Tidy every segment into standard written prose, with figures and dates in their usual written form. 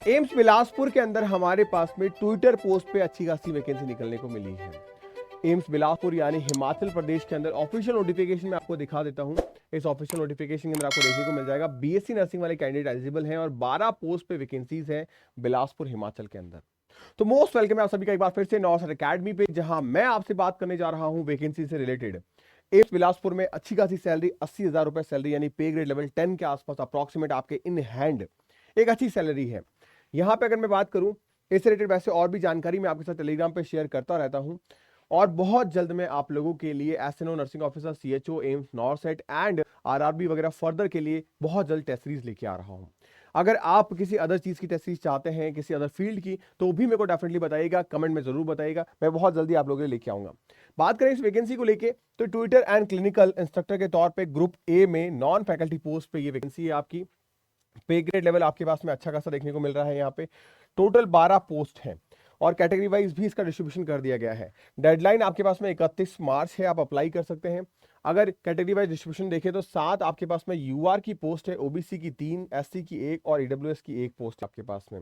AIIMS Bilaspur के अंदर हमारे पास में ट्विटर पोस्ट पे अच्छी खासी वैकेंसी निकलने को मिली है। एम्स बिलासपुर यानी हिमाचल प्रदेश के अंदर ऑफिशियल नोटिफिकेशन में आपको दिखा देता हूं। इस ऑफिशियल नोटिफिकेशन के अंदर आपको देखने को मिल जाएगा बीएससी नर्सिंग वाले कैंडिडेट एलिजिबल हैं और 12 पोस्ट पे वैकेंसीज हैं बिलासपुर हिमाचल के अंदर। तो मोस्ट वेलकम है आप सभी का एक बार फिर से नॉर्थ अकेडमी पे, जहां मैं आपसे बात करने जा रहा हूं वैकेंसी से रिलेटेड। एम्स बिलासपुर में अच्छी खासी सैलरी 80,000 रुपए सैलरी यानी पे ग्रेड लेवल 10 के आसपास अप्रॉक्सीमेट आपके इन हैंड एक अच्छी सैलरी है। यहाँ पे अगर मैं बात करूं इससे रिलेटेड वैसे और भी जानकारी मैं आपके साथ टेलीग्राम पे शेयर करता रहता हूं और बहुत जल्द मैं आप लोगों के लिए SNO nursing officer CHO AIIMS NORCET and RRB वगैरह फर्दर के लिए बहुत जल्द टेस्ट सीरीज लेके आ रहा हूं। अगर आप किसी अदर चीज की टेस्ट सीरीज चाहते हैं किसी अदर फील्ड की तो भी मेरे को डेफिनेटली बताइएगा, कमेंट में जरूर बताइएगा, मैं बहुत जल्दी आप लोगों के लिए लेके आऊंगा। बात करें इस वैकेंसी को लेके तो ट्विटर एंड क्लिनिकल इंस्ट्रक्टर के तौर पे ग्रुप ए में नॉन फैकल्टी पोस्ट पे ये वैकेंसी है आपकी। पे ग्रेड लेवल आपके पास में अच्छा खासा देखने को मिल रहा है। यहाँ पे टोटल 12 पोस्ट हैं और कैटेगरी वाइज भी इसका डिस्ट्रीब्यूशन कर दिया गया है। डेडलाइन आपके पास में 31 मार्च है, आप अप्लाई कर सकते हैं। अगर कैटेगरी वाइज डिस्ट्रीब्यूशन देखें तो 7 आपके पास में यूआर की पोस्ट है, ओबीसी की 3, एससी की 1 और ईडब्ल्यूएस की 1 पोस्ट आपके पास में।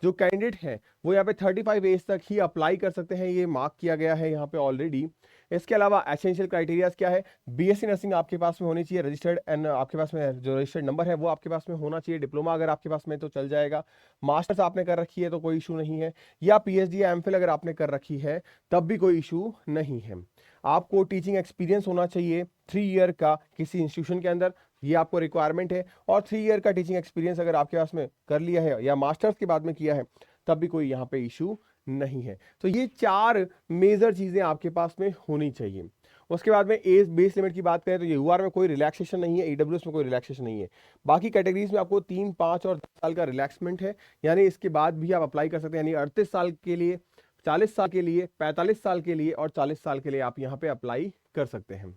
जो कैंडिडेट हैं वो यहाँ पे 35 एज तक ही अप्लाई कर सकते हैं, ये मार्क किया गया है यहाँ पे ऑलरेडी। इसके अलावा एसेंशियल क्राइटेरियाज क्या है, बीएससी नर्सिंग आपके पास में होनी चाहिए, रजिस्टर्ड एंड आपके पास में जो रजिस्टर्ड नंबर है वो आपके पास में होना चाहिए। डिप्लोमा अगर आपके पास में तो चल जाएगा, मास्टर्स आपने कर रखी है तो कोई इशू नहीं है, या पीएचडी या एमफिल अगर आपने कर रखी है तब भी कोई इशू नहीं है। आपको टीचिंग एक्सपीरियंस होना चाहिए 3 ईयर का किसी इंस्टीट्यूशन के अंदर, ये आपको रिक्वायरमेंट है। और 3 ईयर का टीचिंग एक्सपीरियंस अगर आपके पास में कर लिया है या मास्टर्स के बाद में किया है तब भी कोई यहाँ पे इशू नहीं है। तो ये 4 मेजर चीजें आपके पास में होनी चाहिए। उसके बाद में एज बेस लिमिट की बात करें तो ये यूआर में कोई रिलैक्सेशन नहीं है, ईडब्ल्यूएस में कोई रिलैक्सेशन नहीं है। बाकी कैटेगरीज में आपको 3, 5 और 10 साल का रिलैक्समेंट है, यानी इसके बाद भी आप अप्लाई कर सकते हैं। यानी 38 साल के लिए, 40 साल के लिए, 45 साल के लिए और 40 साल के लिए आप यहाँ पे अप्लाई कर सकते हैं।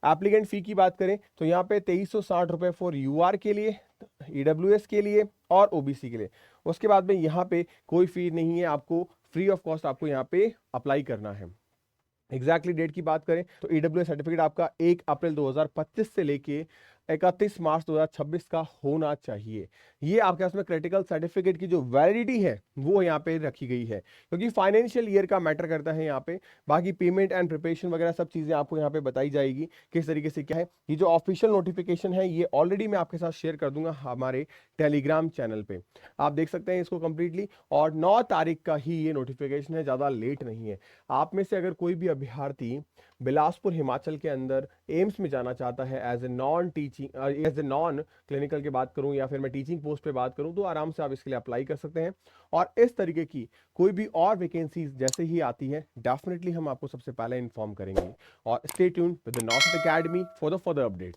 एप्लीकेंट फी की बात करें तो यहाँ पे 2360 रुपए फॉर यूआर के लिए, ईडब्ल्यूएस के लिए और ओबीसी के लिए। उसके बाद में यहाँ पे कोई फी नहीं है, आपको फ्री ऑफ कॉस्ट आपको यहाँ पे अप्लाई करना है। एग्जैक्टली डेट की बात करें तो ईडब्ल्यूएस सर्टिफिकेट आपका 1 अप्रैल 2025 से लेके 31 मार्च 2026 का होना चाहिए। ये आपके पास में क्रिटिकल सर्टिफिकेट की जो वैलिडिटी है वो यहाँ पे रखी गई है, क्योंकि फाइनेंशियल ईयर का मैटर करता है यहाँ पे। बाकी पेमेंट एंड प्रिपरेशन वगैरह सब चीजें आपको यहाँ पे बताई जाएगी किस तरीके से क्या है। ये जो ऑफिशियल नोटिफिकेशन है ये ऑलरेडी मैं आपके साथ शेयर कर दूंगा हमारे टेलीग्राम चैनल पे, आप देख सकते हैं इसको कंप्लीटली। और 9 तारीख का ही ये नोटिफिकेशन है, ज्यादा लेट नहीं है। आप में से अगर कोई भी अभ्यर्थी बिलासपुर हिमाचल के अंदर एम्स में जाना चाहता है as a non teaching, as a non clinical की बात करूं या फिर मैं टीचिंग पोस्ट पे बात करूं, तो आराम से आप इसके लिए अप्लाई कर सकते हैं। और इस तरीके की कोई भी और वैकेंसीज जैसे ही आती है डेफिनेटली हम आपको सबसे पहले इन्फॉर्म करेंगे। और stay tuned with the north academy for the further update.